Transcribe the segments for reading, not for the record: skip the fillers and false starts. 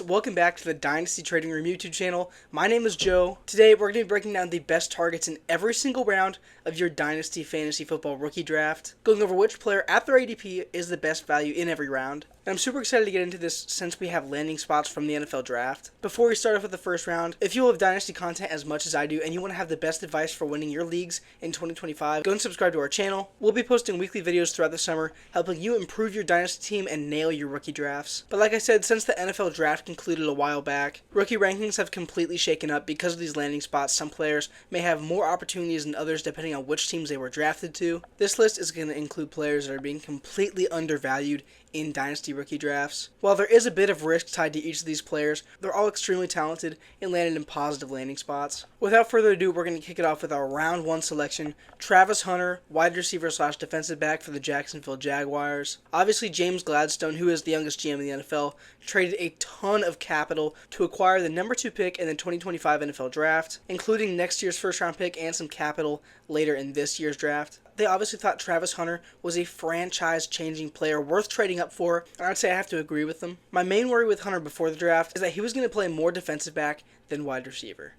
Welcome back to the Dynasty Trading Room YouTube channel. My name is Joe. Today we're going to be breaking down the best targets in every single round of your Dynasty Fantasy Football rookie draft, going over which player at their ADP is the best value in every round. And I'm super excited to get into this since we have landing spots from the NFL draft. Before we start off with the first round, if you love Dynasty content as much as I do and you want to have the best advice for winning your leagues in 2025, go and subscribe to our channel. We'll be posting weekly videos throughout the summer, helping you improve your Dynasty team and nail your rookie drafts. But like I said, since the NFL draft concluded a while back, rookie rankings have completely shaken up because of these landing spots. Some players may have more opportunities than others depending on which teams they were drafted to. This list is going to include players that are being completely undervalued in Dynasty rookie drafts. While there is a bit of risk tied to each of these players, they're all extremely talented and landed in positive landing spots. Without further ado, we're going to kick it off with our round 1 selection. Travis Hunter, wide receiver / defensive back for the Jacksonville Jaguars. Obviously, James Gladstone, who is the youngest GM in the NFL, traded a ton of capital to acquire the number 2 pick in the 2025 NFL draft, including next year's first round pick and some capital later in this year's draft. They obviously thought Travis Hunter was a franchise-changing player worth trading up for, and I'd say I have to agree with them. My main worry with Hunter before the draft is that he was going to play more defensive back than wide receiver.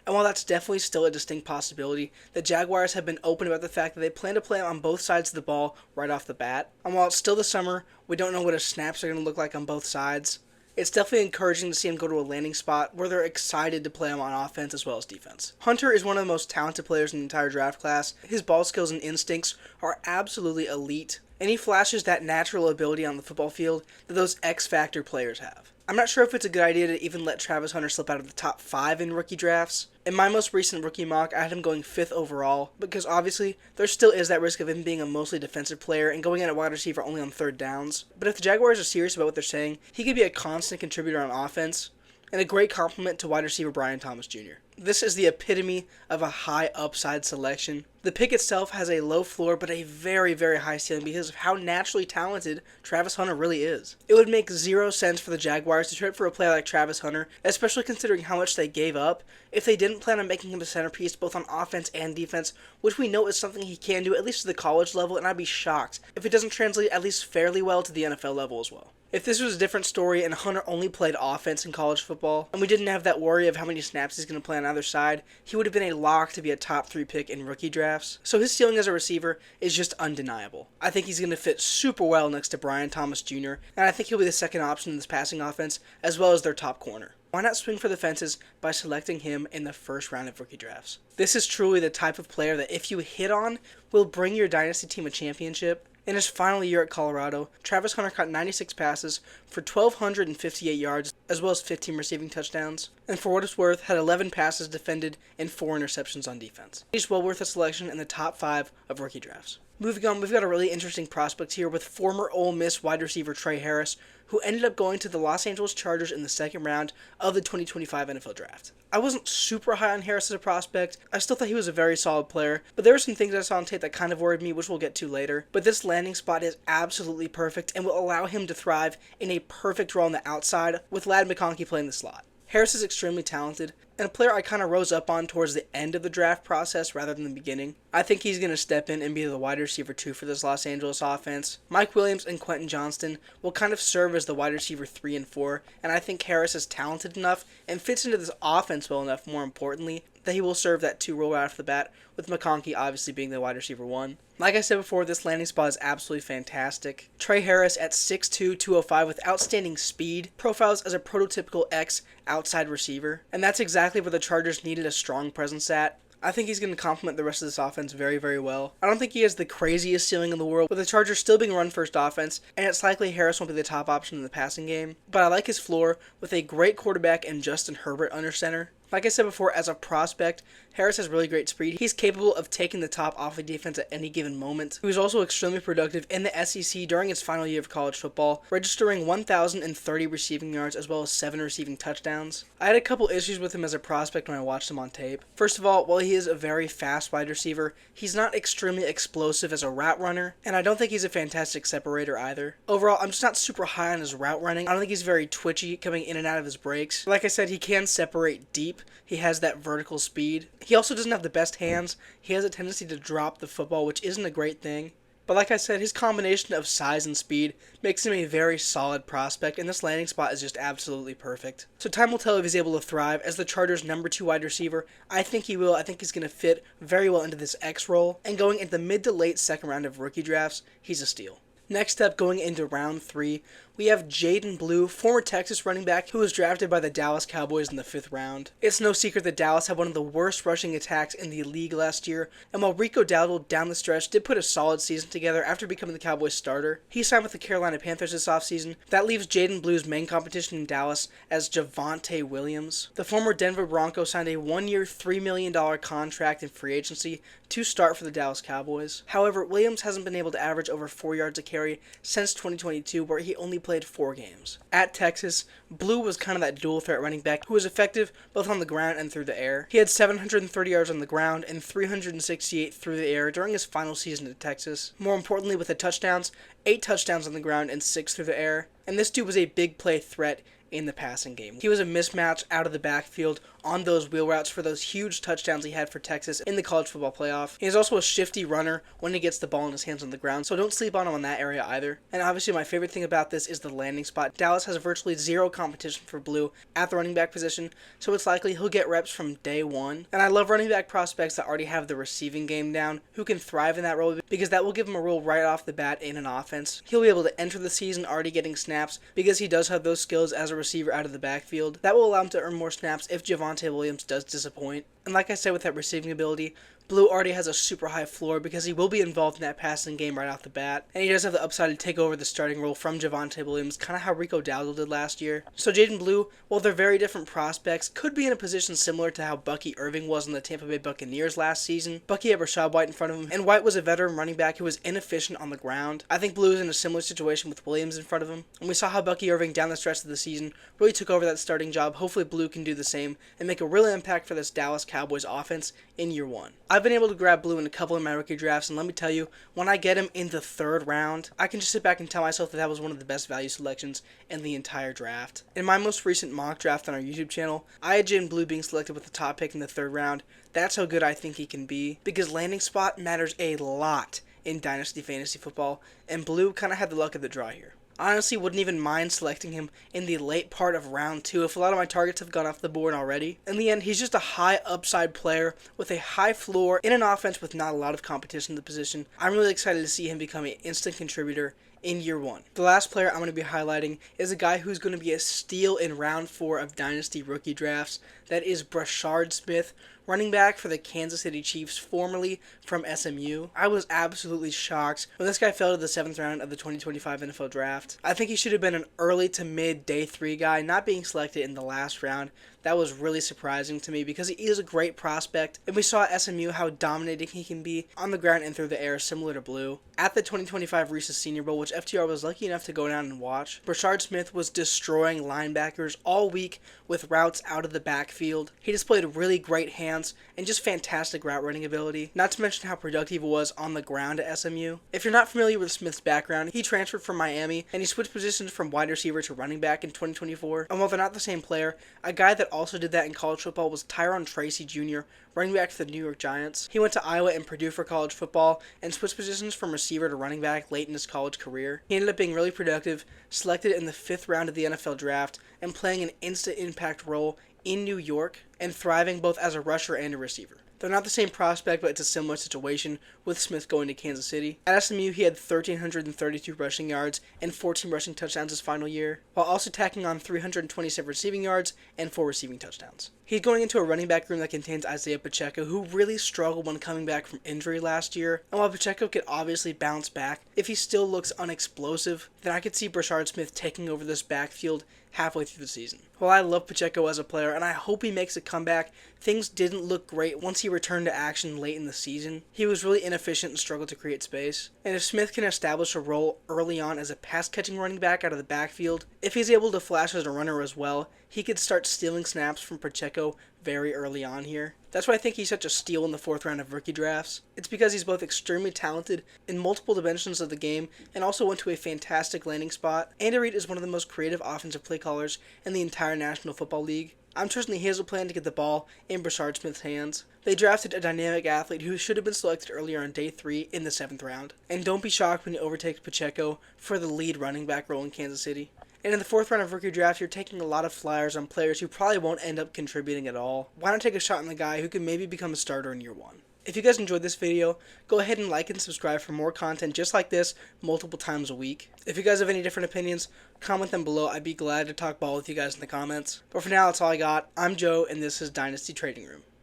And while that's definitely still a distinct possibility, the Jaguars have been open about the fact that they plan to play on both sides of the ball right off the bat. And while it's still the summer, we don't know what his snaps are going to look like on both sides. It's definitely encouraging to see him go to a landing spot where they're excited to play him on offense as well as defense. Hunter is one of the most talented players in the entire draft class. His ball skills and instincts are absolutely elite, and he flashes that natural ability on the football field that those X-Factor players have. I'm not sure if it's a good idea to even let Travis Hunter slip out of the top 5 in rookie drafts. In my most recent rookie mock, I had him going 5th overall, because obviously, there still is that risk of him being a mostly defensive player and going in at wide receiver only on 3rd downs. But if the Jaguars are serious about what they're saying, he could be a constant contributor on offense, and a great compliment to wide receiver Brian Thomas Jr. This is the epitome of a high upside selection. The pick itself has a low floor but a very, very high ceiling because of how naturally talented Travis Hunter really is. It would make zero sense for the Jaguars to trade for a player like Travis Hunter, especially considering how much they gave up, if they didn't plan on making him a centerpiece both on offense and defense, which we know is something he can do at least to the college level, and I'd be shocked if it doesn't translate at least fairly well to the NFL level as well. If this was a different story and Hunter only played offense in college football, and we didn't have that worry of how many snaps he's going to play on either side, he would have been a lock to be a top 3 pick in rookie drafts. So his ceiling as a receiver is just undeniable. I think he's going to fit super well next to Brian Thomas Jr., and I think he'll be the second option in this passing offense, as well as their top corner. Why not swing for the fences by selecting him in the first round of rookie drafts? This is truly the type of player that if you hit on, will bring your dynasty team a championship. In his final year at Colorado, Travis Hunter caught 96 passes for 1,258 yards, as well as 15 receiving touchdowns, and for what it's worth, had 11 passes defended and 4 interceptions on defense. He's well worth a selection in the top 5 of rookie drafts. Moving on, we've got a really interesting prospect here with former Ole Miss wide receiver Tre Harris, who ended up going to the Los Angeles Chargers in the 2nd round of the 2025 NFL Draft. I wasn't super high on Harris as a prospect. I still thought he was a very solid player, but there were some things I saw on tape that kind of worried me, which we'll get to later. But this landing spot is absolutely perfect and will allow him to thrive in a perfect role on the outside with Ladd McConkey playing the slot. Harris is extremely talented, and a player I kind of rose up on towards the end of the draft process rather than the beginning. I think he's going to step in and be the wide receiver 2 for this Los Angeles offense. Mike Williams and Quentin Johnston will kind of serve as the wide receiver 3 and 4, and I think Harris is talented enough and fits into this offense well enough, more importantly, that he will serve that 2 role right off the bat, with McConkey obviously being the wide receiver 1. Like I said before, this landing spot is absolutely fantastic. Tre Harris at 6'2", 205 with outstanding speed, profiles as a prototypical X outside receiver, and that's exactly where the Chargers needed a strong presence at. I think he's going to complement the rest of this offense very, very well. I don't think he has the craziest ceiling in the world, with the Chargers still being a run-first offense, and it's likely Harris won't be the top option in the passing game. But I like his floor, with a great quarterback and Justin Herbert under center. Like I said before, as a prospect, Harris has really great speed. He's capable of taking the top off the defense at any given moment. He was also extremely productive in the SEC during his final year of college football, registering 1,030 receiving yards as well as 7 receiving touchdowns. I had a couple issues with him as a prospect when I watched him on tape. First of all, while he is a very fast wide receiver, he's not extremely explosive as a route runner, and I don't think he's a fantastic separator either. Overall, I'm just not super high on his route running. I don't think he's very twitchy coming in and out of his breaks. Like I said, he can separate deep. He has that vertical speed. He also doesn't have the best hands. He has a tendency to drop the football, which isn't a great thing. But like I said, his combination of size and speed makes him a very solid prospect, and this landing spot is just absolutely perfect. So time will tell if he's able to thrive as the Chargers' number 2 wide receiver. I think he will. I think he's going to fit very well into this X role, and going into the mid to late second round of rookie drafts, he's a steal. Next up, going into round 3, we have Jaydon Blue, former Texas running back who was drafted by the Dallas Cowboys in the 5th round. It's no secret that Dallas had one of the worst rushing attacks in the league last year, and while Rico Dowdle down the stretch did put a solid season together after becoming the Cowboys starter, he signed with the Carolina Panthers this offseason. That leaves Jaydon Blue's main competition in Dallas as Javonte Williams. The former Denver Bronco signed a 1-year, $3 million contract in free agency to start for the Dallas Cowboys. However, Williams hasn't been able to average over 4 yards a carry since 2022, where he only played 4 games. At Texas, Blue was kind of that dual threat running back who was effective both on the ground and through the air. He had 730 yards on the ground and 368 through the air during his final season at Texas. More importantly, with the touchdowns, 8 touchdowns on the ground and 6 through the air. And this dude was a big play threat in the passing game. He was a mismatch out of the backfield on those wheel routes for those huge touchdowns he had for Texas in the college football playoff. He is also a shifty runner when he gets the ball in his hands on the ground, so don't sleep on him in that area either. And obviously my favorite thing about this is the landing spot. Dallas has virtually zero competition for Blue at the running back position, so it's likely he'll get reps from day one. And I love running back prospects that already have the receiving game down, who can thrive in that role, because that will give him a role right off the bat in an offense. He'll be able to enter the season already getting snaps because he does have those skills as a receiver out of the backfield. That will allow him to earn more snaps if Javonte Williams does disappoint. And like I said, with that receiving ability, Blue already has a super high floor because he will be involved in that passing game right off the bat. And he does have the upside to take over the starting role from Javonte Williams, kind of how Rico Dowdle did last year. So Jaydon Blue, while they're very different prospects, could be in a position similar to how Bucky Irving was in the Tampa Bay Buccaneers last season. Bucky had Brashard White in front of him, and White was a veteran running back who was inefficient on the ground. I think Blue is in a similar situation with Williams in front of him. And we saw how Bucky Irving down the stretch of the season really took over that starting job. Hopefully Blue can do the same and make a real impact for this Dallas Cowboys offense in year 1. I've been able to grab Blue in a couple of my rookie drafts, and let me tell you, when I get him in the 3rd round, I can just sit back and tell myself that was one of the best value selections in the entire draft. In my most recent mock draft on our YouTube channel, I had Jaden Blue being selected with the top pick in the 3rd round. That's how good I think he can be, because landing spot matters a lot in Dynasty Fantasy Football, and Blue kind of had the luck of the draw here. I honestly wouldn't even mind selecting him in the late part of round 2 if a lot of my targets have gone off the board already. In the end, he's just a high upside player with a high floor in an offense with not a lot of competition in the position. I'm really excited to see him become an instant contributor in year 1. The last player I'm going to be highlighting is a guy who's going to be a steal in round 4 of Dynasty rookie drafts. That is Brashard Smith, running back for the Kansas City Chiefs, formerly from SMU. I was absolutely shocked when this guy fell to the 7th round of the 2025 NFL Draft. I think he should have been an early to mid day 3 guy, not being selected in the last round. That was really surprising to me because he is a great prospect, and we saw at SMU how dominating he can be on the ground and through the air, similar to Blue. At the 2025 Reese's Senior Bowl, which FTR was lucky enough to go down and watch, Brashard Smith was destroying linebackers all week with routes out of the backfield. He displayed really great hands and just fantastic route running ability, not to mention how productive he was on the ground at SMU. If you're not familiar with Smith's background, he transferred from Miami, and he switched positions from wide receiver to running back in 2024. And while they're not the same player, a guy that also did that in college football was Tyron Tracy Jr., running back for the New York Giants. He went to Iowa and Purdue for college football and switched positions from receiver to running back late in his college career. He ended up being really productive, selected in the 5th round of the NFL Draft, and playing an instant impact role in New York and thriving both as a rusher and a receiver. They're not the same prospect, but it's a similar situation with Smith going to Kansas City. At SMU, he had 1,332 rushing yards and 14 rushing touchdowns his final year, while also tacking on 327 receiving yards and 4 receiving touchdowns. He's going into a running back room that contains Isaiah Pacheco, who really struggled when coming back from injury last year. And while Pacheco could obviously bounce back, if he still looks unexplosive, then I could see Brashard Smith taking over this backfield halfway through the season. While I love Pacheco as a player, and I hope he makes a comeback, things didn't look great once he returned to action late in the season. He was really inefficient and struggled to create space. And if Smith can establish a role early on as a pass-catching running back out of the backfield, if he's able to flash as a runner as well, he could start stealing snaps from Pacheco very early on here. That's why I think he's such a steal in the 4th round of rookie drafts. It's because he's both extremely talented in multiple dimensions of the game and also went to a fantastic landing spot. Andy Reid is one of the most creative offensive play callers in the entire National Football League. I'm trusting the Hazel plan to get the ball in Brashard Smith's hands. They drafted a dynamic athlete who should have been selected earlier on day 3 in the 7th round. And don't be shocked when he overtakes Pacheco for the lead running back role in Kansas City. And in the 4th round of rookie draft, you're taking a lot of flyers on players who probably won't end up contributing at all. Why not take a shot on the guy who can maybe become a starter in year 1? If you guys enjoyed this video, go ahead and like and subscribe for more content just like this multiple times a week. If you guys have any different opinions, comment them below. I'd be glad to talk ball with you guys in the comments. But for now, that's all I got. I'm Joe, and this is Dynasty Trading Room.